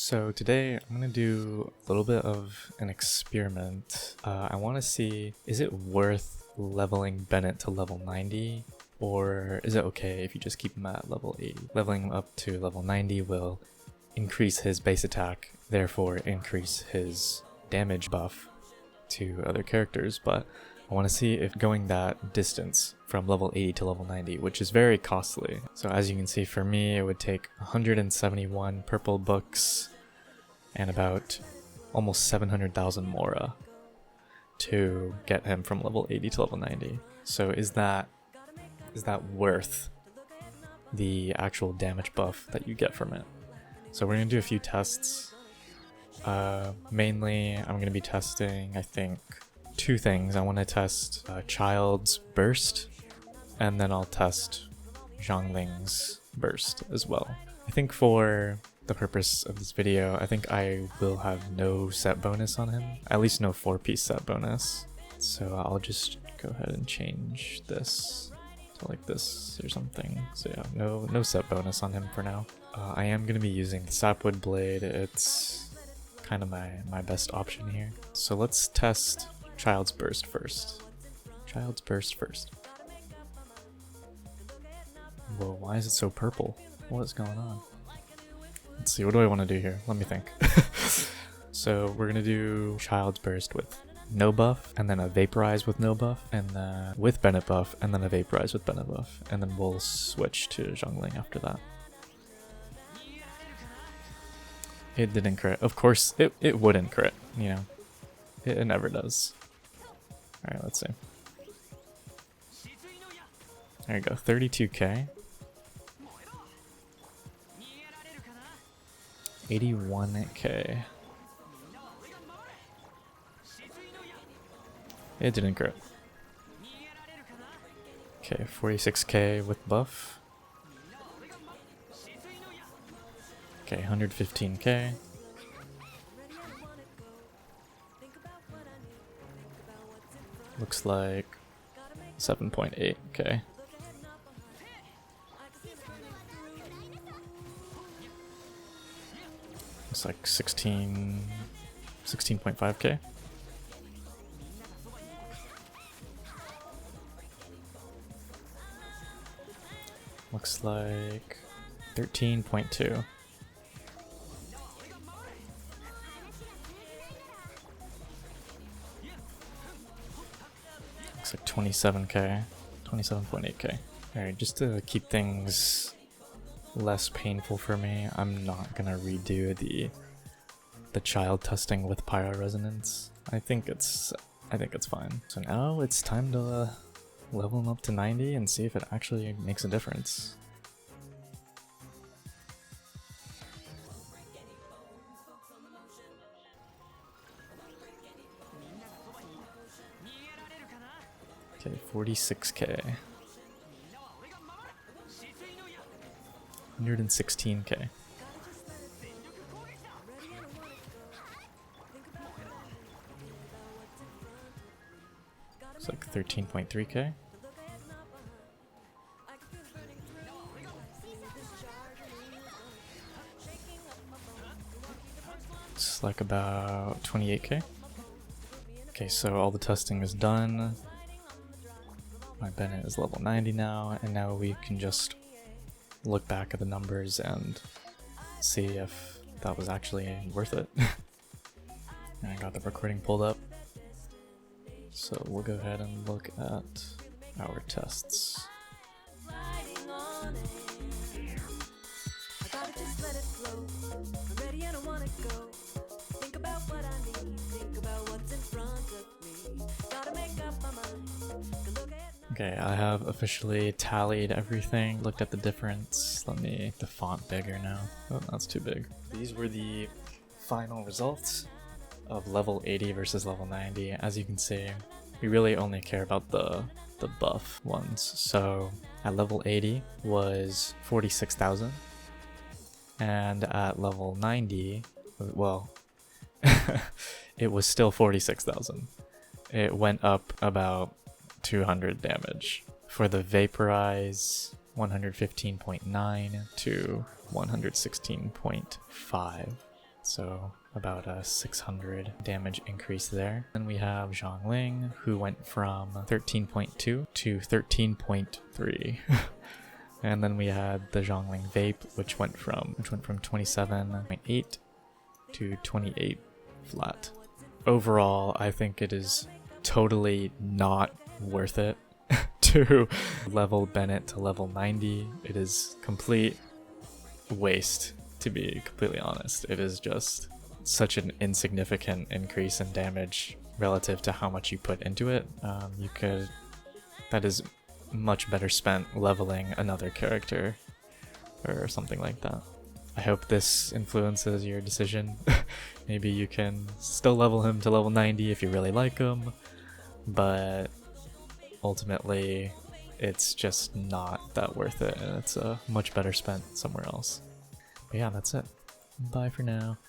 So today I'm going to do a little bit of an experiment. I want to see, is it worth leveling Bennett to level 90? Or is it okay if you just keep him at level 80? Leveling him up to level 90 will increase his base attack, therefore increase his damage buff to other characters, but I want to see if going that distance from level 80 to level 90, which is very costly. So as you can see, for me it would take 171 purple books and about almost 700,000 mora to get him from level 80 to level 90. So is that worth the actual damage buff that you get from it? So we're going to do a few tests. Mainly I'm going to be testing, I think, two things. I want to test Child's Burst, and then I'll test Zhongling's Burst as well. I think for the purpose of this video, I think I will have no set bonus on him, at least no 4-piece set bonus. So I'll just go ahead and change this to like this or something. So yeah, no set bonus on him for now. I am going to be using the Sapwood Blade. It's kind of my best option here. So let's test Child's Burst first. Child's Burst first. Whoa, why is it so purple? What is going on? Let's see, what do I want to do here? Let me think. So we're gonna do Child's Burst with no buff, and then a Vaporize with no buff, and then with Bennett buff, and then a Vaporize with Bennett buff, and then we'll switch to Zhongling after that. It didn't crit. Of course, it wouldn't crit, you know. It never does. Alright, let's see. There you go, 32k. 81k. It didn't crit. Okay, 46k with buff. Okay, 115k. Looks like 7.8k. Looks like 16.5k. Looks like 13.2. Looks like 27k, 27.8k. Alright, just to keep things less painful for me, I'm not gonna redo the child testing with Pyro Resonance. I think it's fine. So now it's time to level him up to 90 and see if it actually makes a difference. Okay, 46k. 116k. It's like 13.3k. It's like about 28k. Okay, so all the testing is done. My Bennett is level 90 now, and now we can just look back at the numbers and see if that was actually worth it. And I got the recording pulled up, so we'll go ahead and look at our tests. Okay, I have officially tallied everything, looked at the difference. Let me make the font bigger now. Oh, that's too big. These were the final results of level 80 versus level 90. As you can see, we really only care about the buff ones. So at level 80 was 46,000, and at level 90, well, it was still 46,000. It went up about 200 damage. For the Vaporize, 115.9 to 116.5. so about a 600 damage increase there. Then we have Zhongling, who went from 13.2 to 13.3. And then we had the Zhongling Vape, which went from 27.8 to 28 flat. Overall, I think it is totally not worth it to level Bennett to level 90. It is complete waste, to be completely honest. It is just such an insignificant increase in damage relative to how much you put into it. That is much better spent leveling another character or something like that. I hope this influences your decision. Maybe you can still level him to level 90 if you really like him, but ultimately it's just not that worth it, and it's much better spent somewhere else. But yeah, that's it. Bye for now.